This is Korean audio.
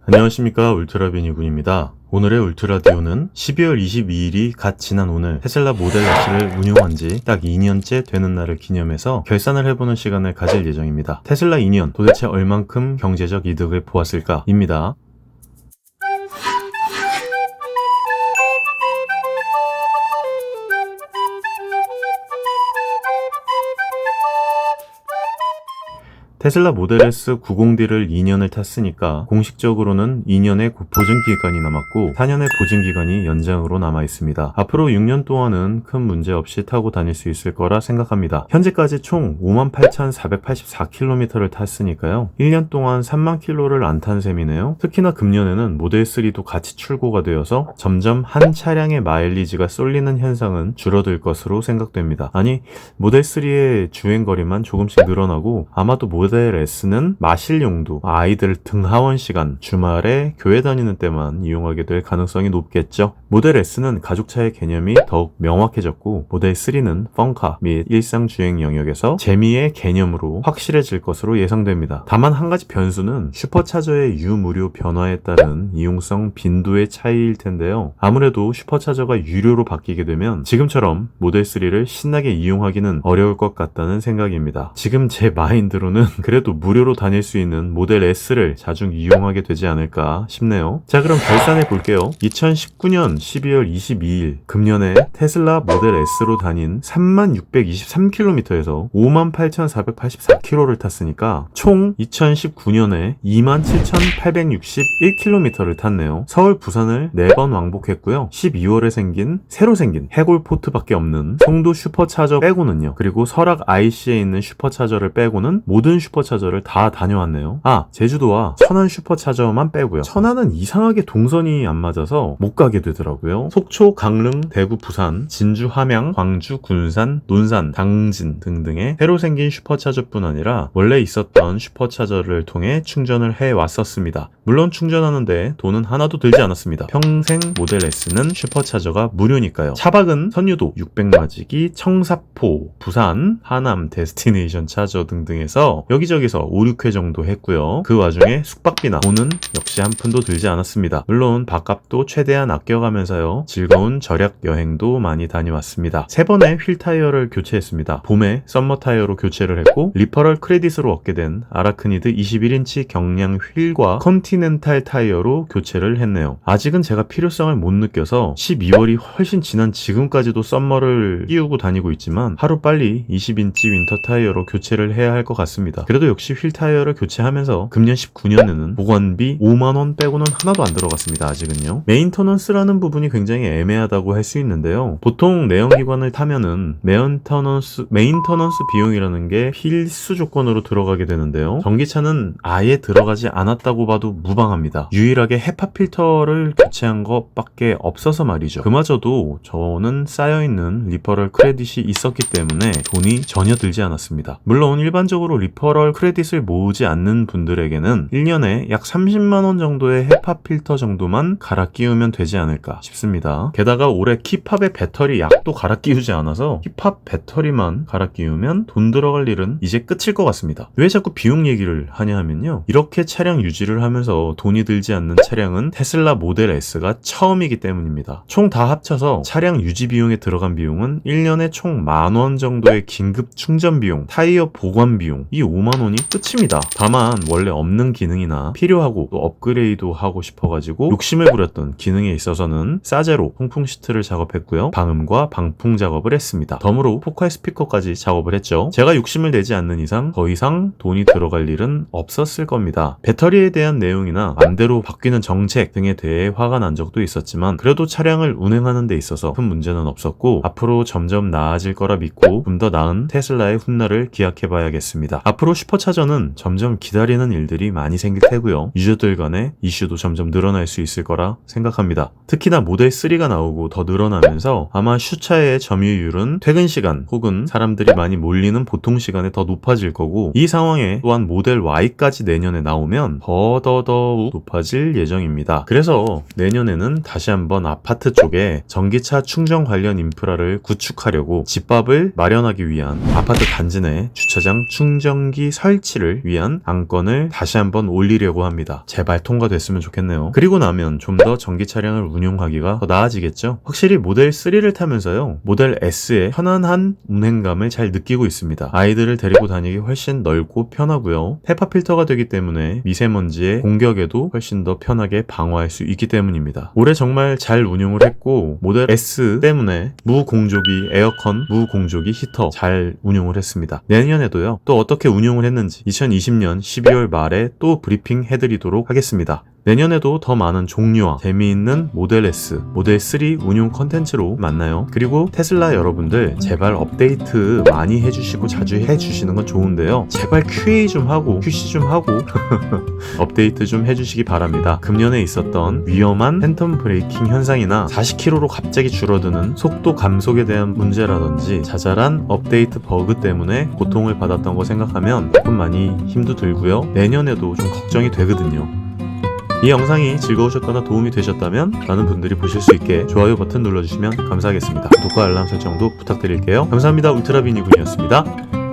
안녕하십니까, 울트라비니군입니다. 오늘의 울트라디오는 12월 22일이 갓 지난 오늘 테슬라 모델 S를 운용한 지 딱 2년째 되는 날을 기념해서 결산을 해보는 시간을 가질 예정입니다. 테슬라 2년 도대체 얼만큼 경제적 이득을 보았을까 입니다. 테슬라 모델 S 90D를 2년을 탔으니까 공식적으로는 2년의 보증기간이 남았고 4년의 보증기간이 연장으로 남아 있습니다. 앞으로 6년 동안은 큰 문제 없이 타고 다닐 수 있을 거라 생각합니다. 현재까지 총 58,484km를 탔으니까요. 1년 동안 3만 킬로를 안 탄 셈이네요. 특히나 금년에는 모델 3도 같이 출고가 되어서 점점 한 차량의 마일리지가 쏠리는 현상은 줄어들 것으로 생각됩니다. 아니, 모델 3의 주행거리만 조금씩 늘어나고 아마도 모델 S는 마실 용도, 아이들 등하원 시간, 주말에 교회 다니는 때만 이용하게 될 가능성이 높겠죠. 모델 S는 가족차의 개념이 더욱 명확해졌고 모델 3는 펑카 및 일상 주행 영역에서 재미의 개념으로 확실해질 것으로 예상됩니다. 다만 한 가지 변수는 슈퍼차저의 유무료 변화에 따른 이용성 빈도의 차이일 텐데요. 아무래도 슈퍼차저가 유료로 바뀌게 되면 지금처럼 모델 3를 신나게 이용하기는 어려울 것 같다는 생각입니다. 지금 제 마인드로는 그래도 무료로 다닐 수 있는 모델 S를 자주 이용하게 되지 않을까 싶네요. 자, 그럼 결산해 볼게요. 2019년 12월 22일 금년에 테슬라 모델 S로 다닌 3623km에서 58,484km를 탔으니까 총 2019년에 27,861km를 탔네요. 서울 부산을 4번 왕복했고요. 12월에 새로 생긴 해골포트밖에 없는 송도 슈퍼차저 빼고는요. 그리고 설악 IC에 있는 슈퍼차저를 빼고는 모든 슈퍼차저를 다 다녀왔네요. 제주도와 천안 슈퍼차저만 빼고요. 천안은 이상하게 동선이 안 맞아서 못 가게 되더라고요. 속초, 강릉, 대구, 부산, 진주, 함양, 광주, 군산, 논산, 당진 등등의 새로 생긴 슈퍼차저뿐 아니라 원래 있었던 슈퍼차저를 통해 충전을 해왔었습니다. 물론 충전하는데 돈은 하나도 들지 않았습니다. 평생 모델 S는 슈퍼차저가 무료니까요. 차박은 선유도, 600마지기, 청사포, 부산, 하남, 데스티네이션 차저 등등에서 여기저기서 5, 6회 정도 했고요. 그 와중에 숙박비나 돈은 역시 한 푼도 들지 않았습니다. 물론 밥값도 최대한 아껴가면서요. 즐거운 절약 여행도 많이 다녀왔습니다. 3번의 휠 타이어를 교체했습니다. 봄에 썸머 타이어로 교체를 했고 리퍼럴 크레딧으로 얻게 된 아라크니드 21인치 경량 휠과 컨티넨탈 타이어로 교체를 했네요. 아직은 제가 필요성을 못 느껴서 12월이 훨씬 지난 지금까지도 썸머를 끼우고 다니고 있지만 하루빨리 20인치 윈터 타이어로 교체를 해야 할 것 같습니다. 그래도 역시 휠 타이어를 교체하면서 금년 19년에는 보관비 5만원 빼고는 하나도 안 들어갔습니다. 아직은요. 메인터넌스라는 부분이 굉장히 애매하다고 할 수 있는데요. 보통 내연기관을 타면은 메인터넌스 비용이라는 게 필수 조건으로 들어가게 되는데요. 전기차는 아예 들어가지 않았다고 봐도 무방합니다. 유일하게 헤파 필터를 교체한 것밖에 없어서 말이죠. 그마저도 저는 쌓여있는 리퍼럴 크레딧이 있었기 때문에 돈이 전혀 들지 않았습니다. 물론 일반적으로 리퍼럴 크레딧을 모으지 않는 분들에게는 1년에 약 30만원 정도의 헤파 필터 정도만 갈아 끼우면 되지 않을까 싶습니다. 게다가 올해 키팝의 배터리 약도 갈아 끼우지 않아서 키팝 배터리만 갈아 끼우면 돈 들어갈 일은 이제 끝일 것 같습니다. 왜 자꾸 비용 얘기를 하냐 하면요. 이렇게 차량 유지를 하면서 돈이 들지 않는 차량은 테슬라 모델 S가 처음이기 때문입니다. 총 다 합쳐서 차량 유지 비용에 들어간 비용은 1년에 총 10,000원 정도의 긴급 충전 비용, 타이어 보관 비용, 이 5만원이 끝입니다. 다만 원래 없는 기능이나 필요하고 또 업그레이드 하고 싶어가지고 욕심을 부렸던 기능에 있어서는 싸제로 통풍 시트를 작업했고요. 방음과 방풍 작업을 했습니다. 덤으로 포카 스피커까지 작업을 했죠. 제가 욕심을 내지 않는 이상 더 이상 돈이 들어갈 일은 없었을 겁니다. 배터리에 대한 내용이나 맘대로 바뀌는 정책 등에 대해 화가 난 적도 있었지만 그래도 차량을 운행하는 데 있어서 큰 문제는 없었고 앞으로 점점 나아질 거라 믿고 좀 더 나은 테슬라의 훗날을 기약해봐야겠습니다. 앞으로 슈퍼차저는 점점 기다리는 일들이 많이 생길 테고요. 유저들 간의 이슈도 점점 늘어날 수 있을 거라 생각합니다. 특히나 모델 3가 나오고 더 늘어나면서 아마 슈차의 점유율은 퇴근 시간 혹은 사람들이 많이 몰리는 보통 시간에 더 높아질 거고 이 상황에 또한 모델 Y까지 내년에 나오면 더더욱 높아질 예정입니다. 그래서 내년에는 다시 한번 아파트 쪽에 전기차 충전 관련 인프라를 구축하려고 집밥을 마련하기 위한 아파트 단지 내 주차장 충전기 충전기 설치를 위한 안건을 다시 한번 올리려고 합니다. 제발 통과됐으면 좋겠네요. 그리고 나면 좀 더 전기 차량을 운용하기가 더 나아지겠죠. 확실히 모델 3를 타면서요, 모델 S의 편안한 운행감을 잘 느끼고 있습니다. 아이들을 데리고 다니기 훨씬 넓고 편하고요. 헤파 필터가 되기 때문에 미세먼지의 공격에도 훨씬 더 편하게 방어할 수 있기 때문입니다. 올해 정말 잘 운용을 했고, 모델 S 때문에 무공조기 에어컨, 무공조기 히터 잘 운용을 했습니다. 내년에도요, 또 어떻게 운용을 했는지 2020년 12월 말에 또 브리핑 해드리도록 하겠습니다. 내년에도 더 많은 종류와 재미있는 모델 S, 모델 3 운용 컨텐츠로 만나요. 그리고 테슬라 여러분들 제발 업데이트 많이 해주시고 자주 해주시는 건 좋은데요, 제발 QA 좀 하고 QC 좀 하고 업데이트 좀 해주시기 바랍니다. 금년에 있었던 위험한 팬텀 브레이킹 현상이나 40km로 갑자기 줄어드는 속도 감속에 대한 문제라든지 자잘한 업데이트 버그 때문에 고통을 받았던 거 생각하면 조금 많이 힘도 들고요. 내년에도 좀 걱정이 되거든요. 이 영상이 즐거우셨거나 도움이 되셨다면 많은 분들이 보실 수 있게 좋아요 버튼 눌러주시면 감사하겠습니다. 구독과 알람 설정도 부탁드릴게요. 감사합니다. 울트라비니군이었습니다.